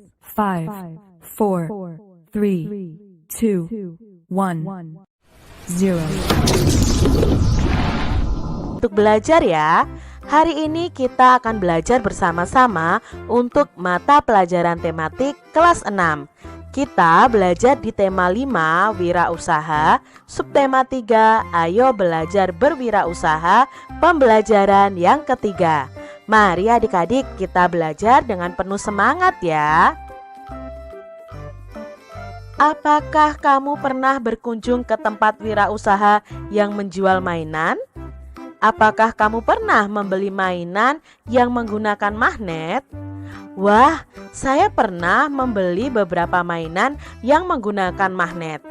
5, 4, 3, 2, 1, 0. Untuk belajar ya, hari ini kita akan belajar bersama-sama untuk mata pelajaran tematik kelas 6. Kita belajar di tema 5, wirausaha, subtema 3, ayo belajar berwirausaha, pembelajaran yang ketiga. Mari adik-adik kita belajar dengan penuh semangat ya. Apakah kamu pernah berkunjung ke tempat wirausaha yang menjual mainan? Apakah kamu pernah membeli mainan yang menggunakan magnet? Wah, saya pernah membeli beberapa mainan yang menggunakan magnet.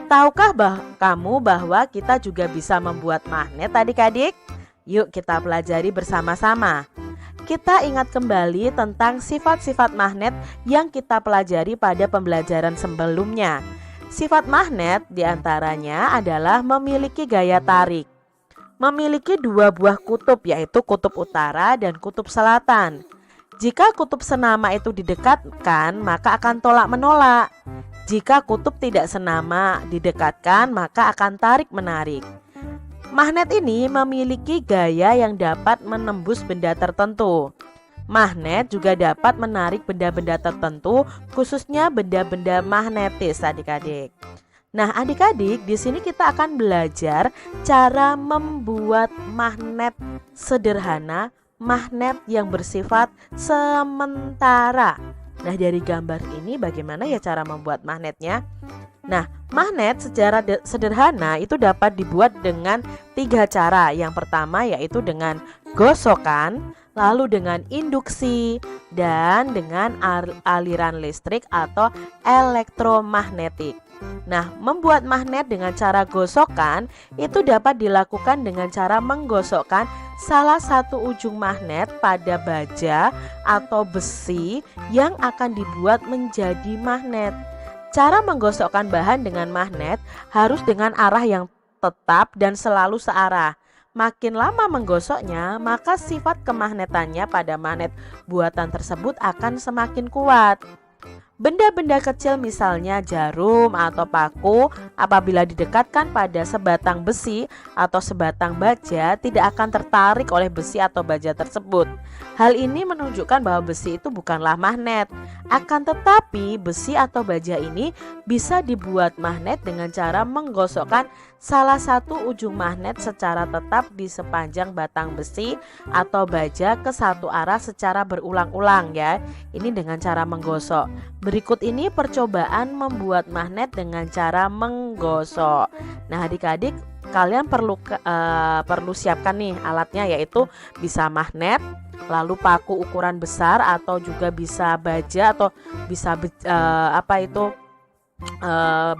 Tahukah kamu bahwa kita juga bisa membuat magnet adik-adik? Yuk kita pelajari bersama-sama. Kita ingat kembali tentang sifat-sifat magnet yang kita pelajari pada pembelajaran sebelumnya. Sifat magnet diantaranya adalah memiliki gaya tarik. Memiliki dua buah kutub, yaitu kutub utara dan kutub selatan. Jika kutub senama itu didekatkan, maka akan tolak-menolak. Jika kutub tidak senama didekatkan, maka akan tarik-menarik. Magnet ini memiliki gaya yang dapat menembus benda tertentu. Magnet juga dapat menarik benda-benda tertentu, khususnya benda-benda magnetis adik-adik. Nah, adik-adik, di sini kita akan belajar cara membuat magnet sederhana, magnet yang bersifat sementara. Nah, dari gambar ini bagaimana ya cara membuat magnetnya? Nah, magnet secara sederhana itu dapat dibuat dengan 3 cara. Yang pertama yaitu dengan gosokan, lalu dengan induksi, dan dengan aliran listrik atau elektromagnetik. Nah, membuat magnet dengan cara gosokan itu dapat dilakukan dengan cara menggosokkan salah satu ujung magnet pada baja atau besi yang akan dibuat menjadi magnet. Cara menggosokkan bahan dengan magnet harus dengan arah yang tetap dan selalu searah. Makin lama menggosoknya, maka sifat kemagnetannya pada magnet buatan tersebut akan semakin kuat. Benda-benda kecil misalnya jarum atau paku apabila didekatkan pada sebatang besi atau sebatang baja tidak akan tertarik oleh besi atau baja tersebut. Hal ini menunjukkan bahwa besi itu bukanlah magnet. Akan tetapi besi atau baja ini bisa dibuat magnet dengan cara menggosokkan salah satu ujung magnet secara tetap di sepanjang batang besi atau baja ke satu arah secara berulang-ulang ya. Ini dengan cara menggosok. Berikut ini percobaan membuat magnet dengan cara menggosok. Nah, adik-adik, kalian perlu siapkan nih alatnya, yaitu bisa magnet, lalu paku ukuran besar atau juga bisa baja atau bisa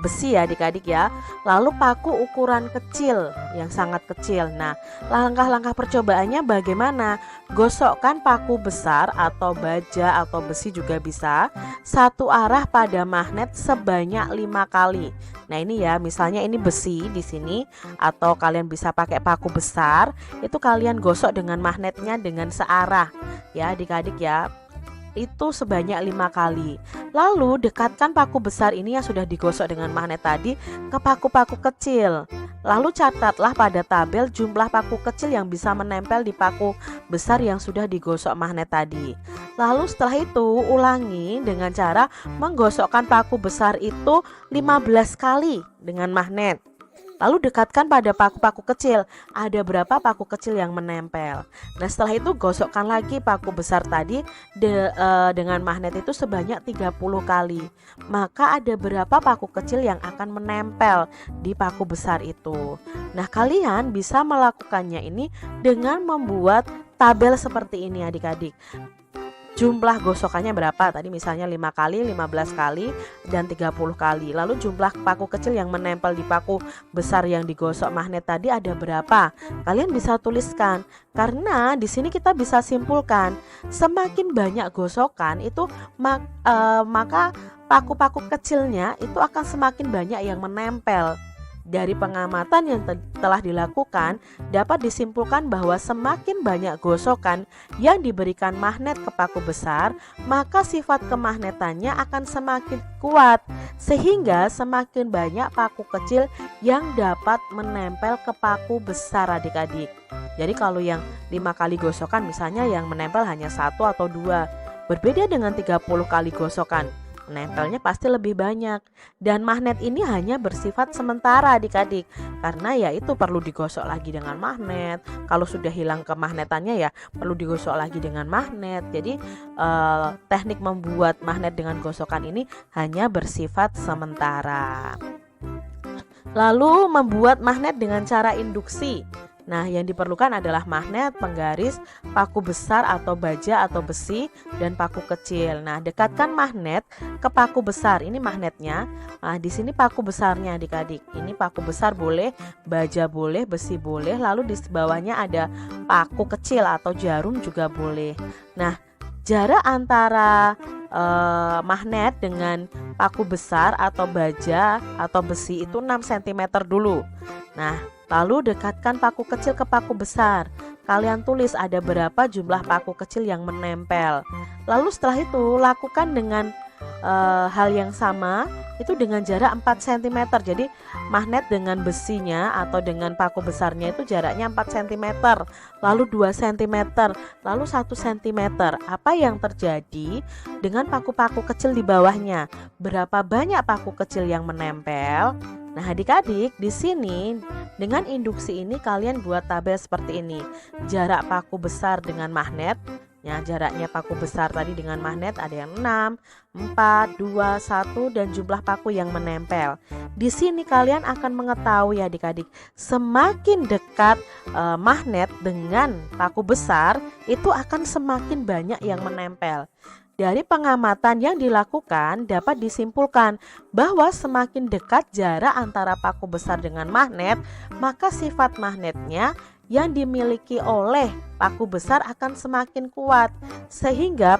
besi ya adik-adik ya. Lalu paku ukuran kecil yang sangat kecil. Nah, langkah-langkah percobaannya bagaimana? Gosokkan paku besar atau baja atau besi juga bisa satu arah pada magnet sebanyak 5 kali. Nah, ini ya, misalnya ini besi di sini atau kalian bisa pakai paku besar, itu kalian gosok dengan magnetnya dengan searah ya adik-adik ya. Itu sebanyak 5 kali. Lalu dekatkan paku besar ini yang sudah digosok dengan magnet tadi ke paku-paku kecil. Lalu catatlah pada tabel jumlah paku kecil yang bisa menempel di paku besar yang sudah digosok magnet tadi. Lalu setelah itu ulangi dengan cara menggosokkan paku besar itu 15 kali dengan magnet. Lalu dekatkan pada paku-paku kecil. Ada berapa paku kecil yang menempel. Nah, setelah itu gosokkan lagi paku besar tadi dengan magnet itu sebanyak 30 kali. Maka ada berapa paku kecil yang akan menempel di paku besar itu. Nah, kalian bisa melakukannya ini dengan membuat tabel seperti ini adik-adik. Jumlah gosokannya berapa? Tadi misalnya 5 kali, 15 kali, dan 30 kali. Lalu jumlah paku kecil yang menempel di paku besar yang digosok magnet tadi ada berapa? Kalian bisa tuliskan. Karena di sini kita bisa simpulkan, semakin banyak gosokan itu maka paku-paku kecilnya itu akan semakin banyak yang menempel Dari pengamatan yang telah dilakukan, dapat disimpulkan bahwa semakin banyak gosokan yang diberikan magnet ke paku besar, maka sifat kemagnetannya akan semakin kuat, sehingga semakin banyak paku kecil yang dapat menempel ke paku besar adik-adik. Jadi kalau yang 5 kali gosokan misalnya yang menempel hanya 1 atau 2, berbeda dengan 30 kali gosokan. Nempelnya pasti lebih banyak, dan magnet ini hanya bersifat sementara adik-adik, karena ya itu perlu digosok lagi dengan magnet. Kalau sudah hilang kemagnetannya ya perlu digosok lagi dengan magnet. Jadi teknik membuat magnet dengan gosokan ini hanya bersifat sementara. Lalu membuat magnet dengan cara induksi. Nah, yang diperlukan adalah magnet, penggaris, paku besar atau baja atau besi, dan paku kecil. Nah, dekatkan magnet ke paku besar. Ini magnetnya. Nah, di sini paku besarnya adik-adik. Ini paku besar boleh, baja boleh, besi boleh. Lalu di bawahnya ada paku kecil atau jarum juga boleh. Nah, jarak antara magnet dengan paku besar atau baja atau besi itu 6 cm dulu. Nah, lalu dekatkan paku kecil ke paku besar. Kalian tulis ada berapa jumlah paku kecil yang menempel. Lalu setelah itu lakukan dengan hal yang sama, itu dengan jarak 4 cm. Jadi magnet dengan besinya atau dengan paku besarnya itu jaraknya 4 cm, lalu 2 cm, lalu 1 cm. Apa yang terjadi dengan paku-paku kecil di bawahnya? Berapa banyak paku kecil yang menempel? Nah, adik-adik, di sini dengan induksi ini kalian buat tabel seperti ini. Jarak paku besar dengan magnet. Ya, jaraknya paku besar tadi dengan magnet ada yang 6, 4, 2, 1 dan jumlah paku yang menempel. Di sini kalian akan mengetahui adik-adik, semakin dekat magnet dengan paku besar itu akan semakin banyak yang menempel. Dari pengamatan yang dilakukan dapat disimpulkan bahwa semakin dekat jarak antara paku besar dengan magnet, maka sifat magnetnya yang dimiliki oleh paku besar akan semakin kuat, sehingga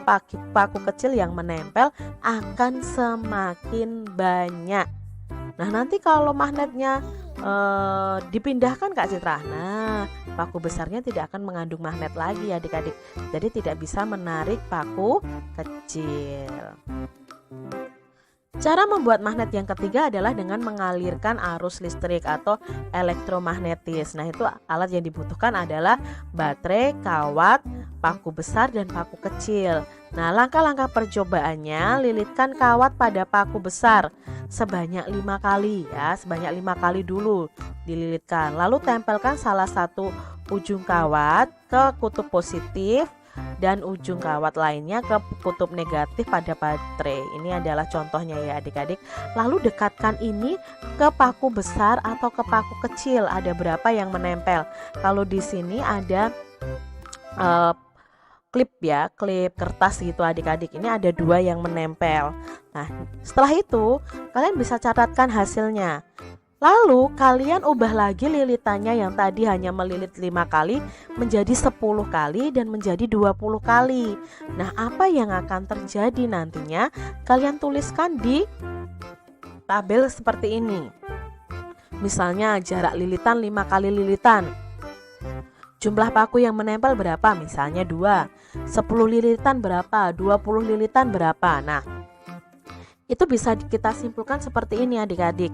paku kecil yang menempel akan semakin banyak. Nah, nanti kalau magnetnya dipindahkan Kak Citra, nah paku besarnya tidak akan mengandung magnet lagi adik-adik, jadi tidak bisa menarik paku kecil. Cara membuat magnet yang ketiga adalah dengan mengalirkan arus listrik atau elektromagnetis. Nah, itu alat yang dibutuhkan adalah baterai, kawat, paku besar, dan paku kecil. Nah, langkah-langkah percobaannya, lilitkan kawat pada paku besar sebanyak 5 kali ya, sebanyak 5 kali dulu dililitkan. Lalu tempelkan salah satu ujung kawat ke kutub positif dan ujung kawat lainnya ke kutub negatif pada baterai. Ini adalah contohnya ya adik-adik. Lalu dekatkan ini ke paku besar atau ke paku kecil. Ada berapa yang menempel? Kalau di sini ada klip ya, klip kertas gitu adik-adik. Ini ada 2 yang menempel. Nah, setelah itu kalian bisa catatkan hasilnya. Lalu kalian ubah lagi lilitannya yang tadi hanya melilit 5 kali menjadi 10 kali dan menjadi 20 kali. Nah, apa yang akan terjadi nantinya? Kalian tuliskan di tabel seperti ini. Misalnya jarak lilitan 5 kali lilitan. Jumlah paku yang menempel berapa? Misalnya 2. 10 lilitan berapa? 20 lilitan berapa? Nah, itu bisa kita simpulkan seperti ini adik-adik.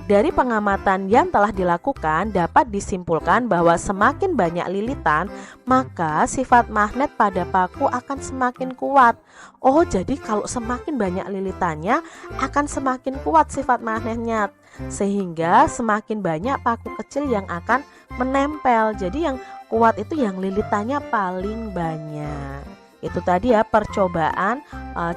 Dari pengamatan yang telah dilakukan dapat disimpulkan bahwa semakin banyak lilitan, maka sifat magnet pada paku akan semakin kuat. Oh, jadi kalau semakin banyak lilitannya akan semakin kuat sifat magnetnya, sehingga semakin banyak paku kecil yang akan menempel. Jadi yang kuat itu yang lilitannya paling banyak. Itu tadi ya percobaan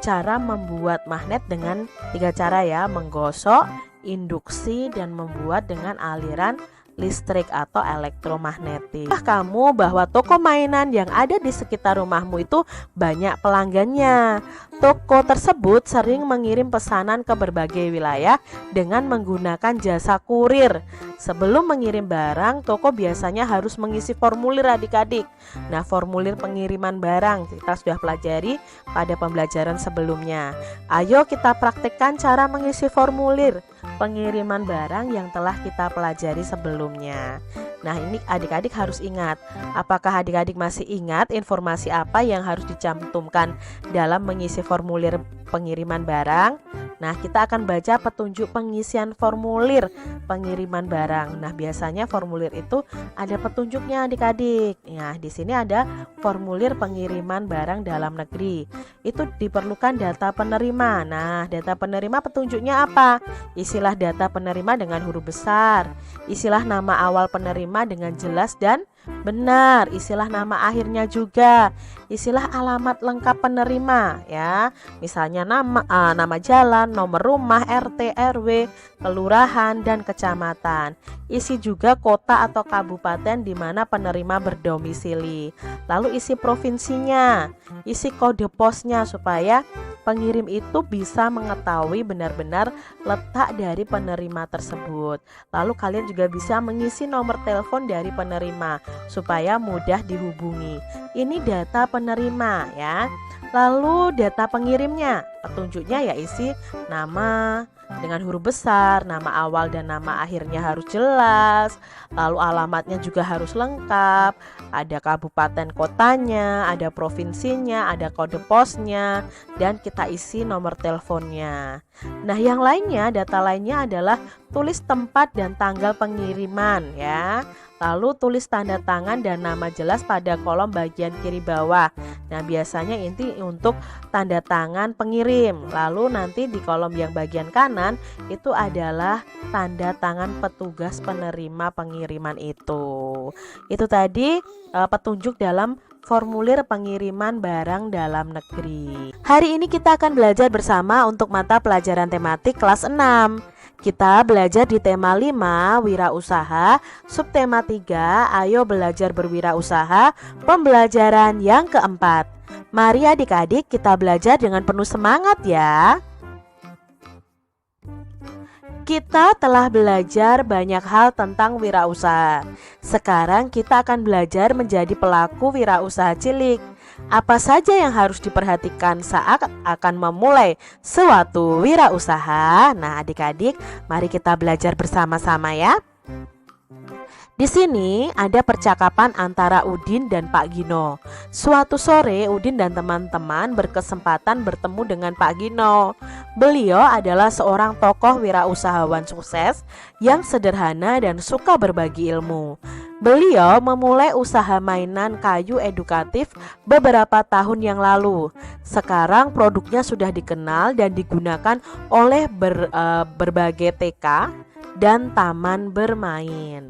cara membuat magnet dengan 3 cara ya, menggosok, induksi, dan membuat dengan aliran listrik atau elektromagnetik. Kamu bahwa toko mainan yang ada di sekitar rumahmu itu banyak pelanggannya. Toko tersebut sering mengirim pesanan ke berbagai wilayah dengan menggunakan jasa kurir. Sebelum mengirim barang, toko biasanya harus mengisi formulir adik-adik. Nah, formulir pengiriman barang kita sudah pelajari pada pembelajaran sebelumnya. Ayo kita praktekkan cara mengisi formulir pengiriman barang yang telah kita pelajari sebelumnya. Nah, ini adik-adik harus ingat. Apakah adik-adik masih ingat informasi apa yang harus dicantumkan dalam mengisi formulir pengiriman barang? Nah, kita akan baca petunjuk pengisian formulir pengiriman barang. Nah, biasanya formulir itu ada petunjuknya adik-adik. Nah, di sini ada formulir pengiriman barang dalam negeri. Itu diperlukan data penerima. Nah, data penerima petunjuknya apa? Isilah data penerima dengan huruf besar. Isilah nama awal penerima dengan jelas dan benar. Isilah nama akhirnya juga. Isilah alamat lengkap penerima ya. Misalnya nama jalan, nomor rumah, RT, RW, kelurahan dan kecamatan. Isi juga kota atau kabupaten di mana penerima berdomisili. Lalu isi provinsinya, isi kode posnya supaya pengirim itu bisa mengetahui benar-benar letak dari penerima tersebut. Lalu kalian juga bisa mengisi nomor telepon dari penerima supaya mudah dihubungi. Ini data penerima ya. Lalu data pengirimnya, petunjuknya ya isi nama dengan huruf besar, nama awal dan nama akhirnya harus jelas. Lalu alamatnya juga harus lengkap. Ada kabupaten kotanya, ada provinsinya, ada kode posnya, dan kita isi nomor teleponnya. Nah, yang lainnya, data lainnya adalah tulis tempat dan tanggal pengiriman ya. Lalu tulis tanda tangan dan nama jelas pada kolom bagian kiri bawah. Nah, biasanya ini untuk tanda tangan pengirim. Lalu nanti di kolom yang bagian kanan itu adalah tanda tangan petugas penerima pengiriman itu. Itu tadi petunjuk dalam formulir pengiriman barang dalam negeri. Hari ini kita akan belajar bersama untuk mata pelajaran tematik kelas 6. Kita belajar di tema 5, wirausaha, subtema 3, ayo belajar berwirausaha, pembelajaran yang keempat. Mari adik-adik kita belajar dengan penuh semangat ya. Kita telah belajar banyak hal tentang wirausaha. Sekarang kita akan belajar menjadi pelaku wirausaha cilik. Apa saja yang harus diperhatikan saat akan memulai suatu wirausaha? Nah, adik-adik, mari kita belajar bersama-sama ya. Di sini ada percakapan antara Udin dan Pak Gino. Suatu sore Udin dan teman-teman berkesempatan bertemu dengan Pak Gino. Beliau adalah seorang tokoh wirausahawan sukses yang sederhana dan suka berbagi ilmu. Beliau memulai usaha mainan kayu edukatif beberapa tahun yang lalu. Sekarang produknya sudah dikenal dan digunakan oleh berbagai TK dan taman bermain.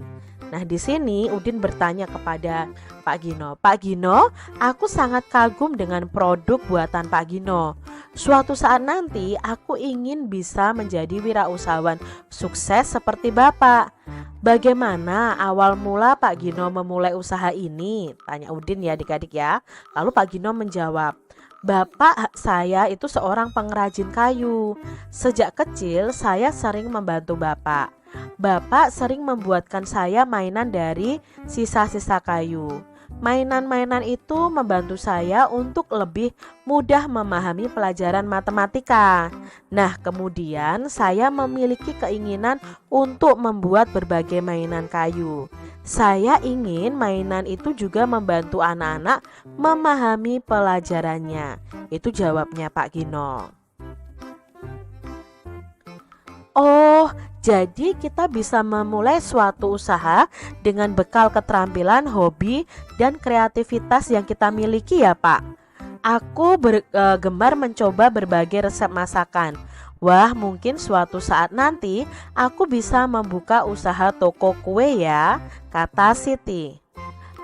Nah, di sini Udin bertanya kepada Pak Gino, "Pak Gino, aku sangat kagum dengan produk buatan Pak Gino. Suatu saat nanti aku ingin bisa menjadi wirausahawan sukses seperti Bapak. Bagaimana awal mula Pak Gino memulai usaha ini?" Tanya Udin ya adik-adik ya. Lalu Pak Gino menjawab, "Bapak saya itu seorang pengrajin kayu. Sejak kecil saya sering membantu Bapak. Bapak sering membuatkan saya mainan dari sisa-sisa kayu. Mainan-mainan itu membantu saya untuk lebih mudah memahami pelajaran matematika. Nah, kemudian saya memiliki keinginan untuk membuat berbagai mainan kayu. Saya ingin mainan itu juga membantu anak-anak memahami pelajarannya." Itu jawabnya Pak Gino. Oh, jadi kita bisa memulai suatu usaha dengan bekal keterampilan, hobi, dan kreativitas yang kita miliki ya Pak. Aku gemar mencoba berbagai resep masakan. Wah, mungkin suatu saat nanti aku bisa membuka usaha toko kue ya, kata Siti.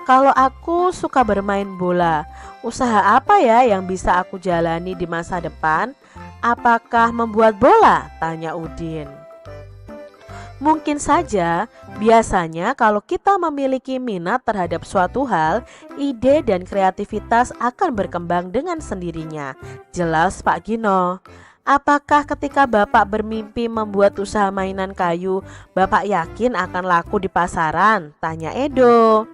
Kalau aku suka bermain bola, usaha apa ya yang bisa aku jalani di masa depan? Apakah membuat bola? Tanya Udin. Mungkin saja, biasanya kalau kita memiliki minat terhadap suatu hal, ide dan kreativitas akan berkembang dengan sendirinya. Jelas Pak Gino. Apakah ketika Bapak bermimpi membuat usaha mainan kayu, Bapak yakin akan laku di pasaran? Tanya Edo.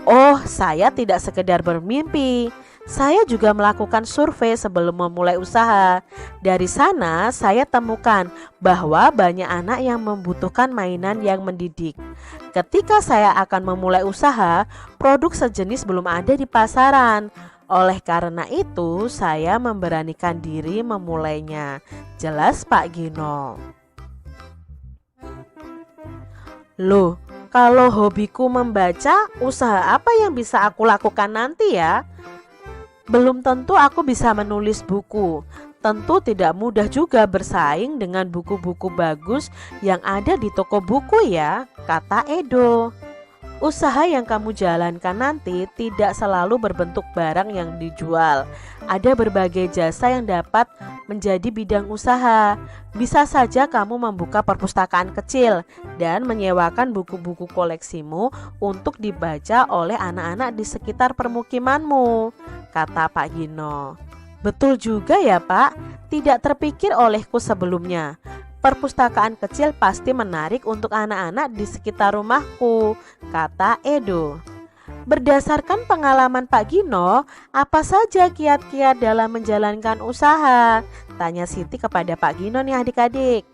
Oh, saya tidak sekedar bermimpi. Saya juga melakukan survei sebelum memulai usaha. Dari sana saya temukan bahwa banyak anak yang membutuhkan mainan yang mendidik. Ketika saya akan memulai usaha, produk sejenis belum ada di pasaran. Oleh karena itu, saya memberanikan diri memulainya. Jelas Pak Gino. Loh, kalau hobiku membaca, usaha apa yang bisa aku lakukan nanti ya? Belum tentu aku bisa menulis buku. Tentu tidak mudah juga bersaing dengan buku-buku bagus yang ada di toko buku ya, kata Edo. Usaha yang kamu jalankan nanti tidak selalu berbentuk barang yang dijual. Ada berbagai jasa yang dapat menjadi bidang usaha. Bisa saja kamu membuka perpustakaan kecil dan menyewakan buku-buku koleksimu untuk dibaca oleh anak-anak di sekitar permukimanmu, kata Pak Gino. Betul juga ya Pak, tidak terpikir olehku sebelumnya. Perpustakaan kecil pasti menarik untuk anak-anak di sekitar rumahku, kata Edo. Berdasarkan pengalaman Pak Gino, apa saja kiat-kiat dalam menjalankan usaha? Tanya Siti kepada Pak Gino nih adik-adik.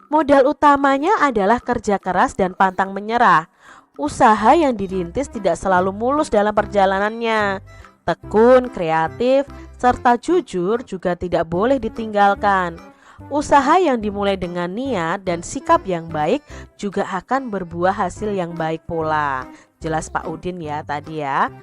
Modal utamanya adalah kerja keras dan pantang menyerah. Usaha yang dirintis tidak selalu mulus dalam perjalanannya. Tekun, kreatif, serta jujur juga tidak boleh ditinggalkan. Usaha yang dimulai dengan niat dan sikap yang baik juga akan berbuah hasil yang baik pula. Jelas Pak Udin ya tadi ya.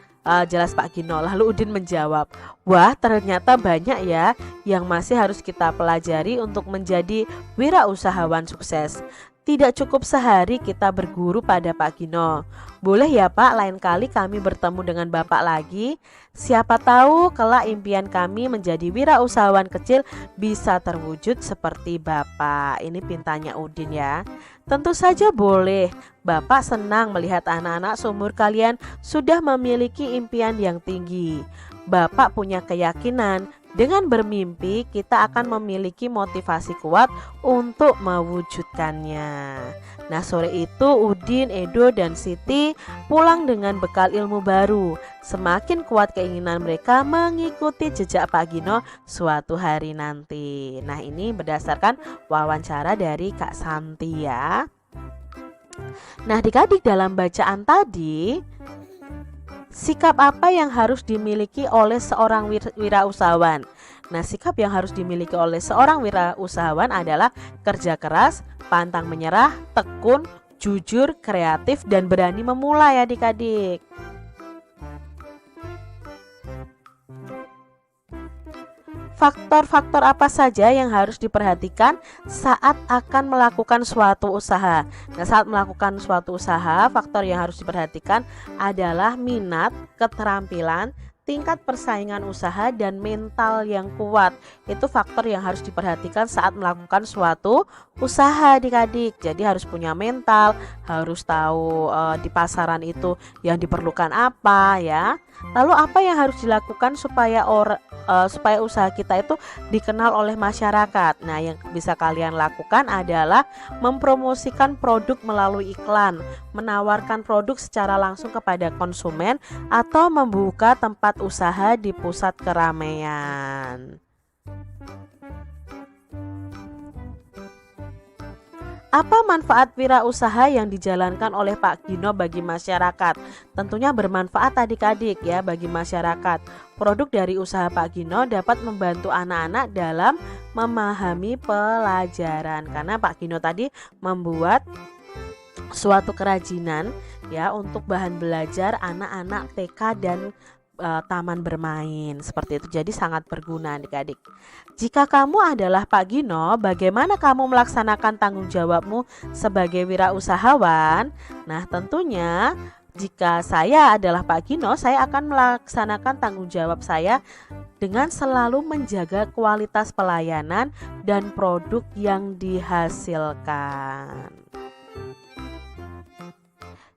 Jelas Pak Gino. Lalu Udin menjawab, wah ternyata banyak ya yang masih harus kita pelajari untuk menjadi wirausahawan sukses. Tidak cukup sehari kita berguru pada Pak Gino. Boleh ya Pak, lain kali kami bertemu dengan Bapak lagi. Siapa tahu kelak impian kami menjadi wirausahawan kecil bisa terwujud seperti Bapak. Ini pintanya Udin ya. Tentu saja boleh. Bapak senang melihat anak-anak seumur kalian sudah memiliki impian yang tinggi. Bapak punya keyakinan dengan bermimpi kita akan memiliki motivasi kuat untuk mewujudkannya. Nah sore itu Udin, Edo, dan Siti pulang dengan bekal ilmu baru. Semakin kuat keinginan mereka mengikuti jejak Pak Gino suatu hari nanti. Nah ini berdasarkan wawancara dari Kak Santi ya. Nah adik-adik dalam bacaan tadi, sikap apa yang harus dimiliki oleh seorang wirausahawan? Nah, sikap yang harus dimiliki oleh seorang wirausahawan adalah kerja keras, pantang menyerah, tekun, jujur, kreatif, dan berani memulai adik-adik. Faktor-faktor apa saja yang harus diperhatikan saat akan melakukan suatu usaha? Nah, saat melakukan suatu usaha, faktor yang harus diperhatikan adalah minat, keterampilan, tingkat persaingan usaha, dan mental yang kuat. Itu faktor yang harus diperhatikan saat melakukan suatu usaha adik-adik. Jadi harus punya mental, harus tahu di pasaran itu yang diperlukan apa ya. Lalu apa yang harus dilakukan supaya usaha kita itu dikenal oleh masyarakat? Nah, yang bisa kalian lakukan adalah mempromosikan produk melalui iklan, menawarkan produk secara langsung kepada konsumen, atau membuka tempat usaha di pusat keramaian. Apa manfaat wirausaha yang dijalankan oleh Pak Gino bagi masyarakat? Tentunya bermanfaat adik-adik ya bagi masyarakat. Produk dari usaha Pak Gino dapat membantu anak-anak dalam memahami pelajaran. Karena Pak Gino tadi membuat suatu kerajinan ya untuk bahan belajar anak-anak TK dan taman bermain seperti itu. Jadi sangat berguna adik-adik. Jika kamu adalah Pak Gino, bagaimana kamu melaksanakan tanggung jawabmu sebagai wirausahawan? Nah tentunya Jika saya adalah Pak Gino, saya akan melaksanakan tanggung jawab saya dengan selalu menjaga kualitas pelayanan dan produk yang dihasilkan.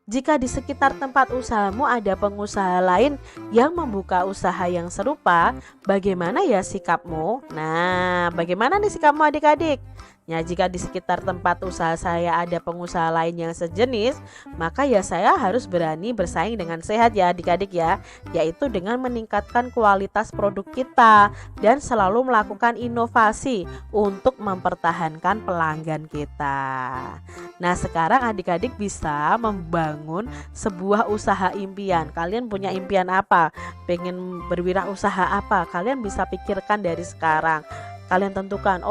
Jika di sekitar tempat usahamu ada pengusaha lain yang membuka usaha yang serupa, bagaimana ya sikapmu? Nah, bagaimana nih sikapmu adik-adik? Ya, jika di sekitar tempat usaha saya ada pengusaha lain yang sejenis, maka ya saya harus berani bersaing dengan sehat ya adik-adik ya, yaitu dengan meningkatkan kualitas produk kita dan selalu melakukan inovasi untuk mempertahankan pelanggan kita. Nah, sekarang adik-adik bisa membangun sebuah usaha impian. Kalian punya impian apa? Pengen berwirausaha apa? Kalian bisa pikirkan dari sekarang. Kalian tentukan,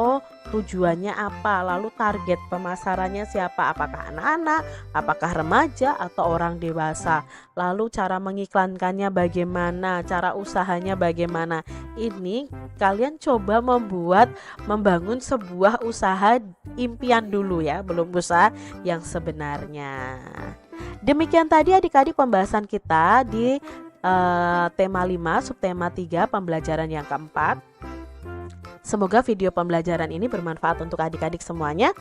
tujuannya apa, lalu target pemasarannya siapa, apakah anak-anak, apakah remaja atau orang dewasa, lalu cara mengiklankannya bagaimana, cara usahanya bagaimana. Ini kalian coba membangun sebuah usaha impian dulu ya, belum usaha yang sebenarnya. Demikian tadi adik-adik pembahasan kita di tema 5 subtema 3 pembelajaran yang keempat. Semoga video pembelajaran ini bermanfaat untuk adik-adik semuanya.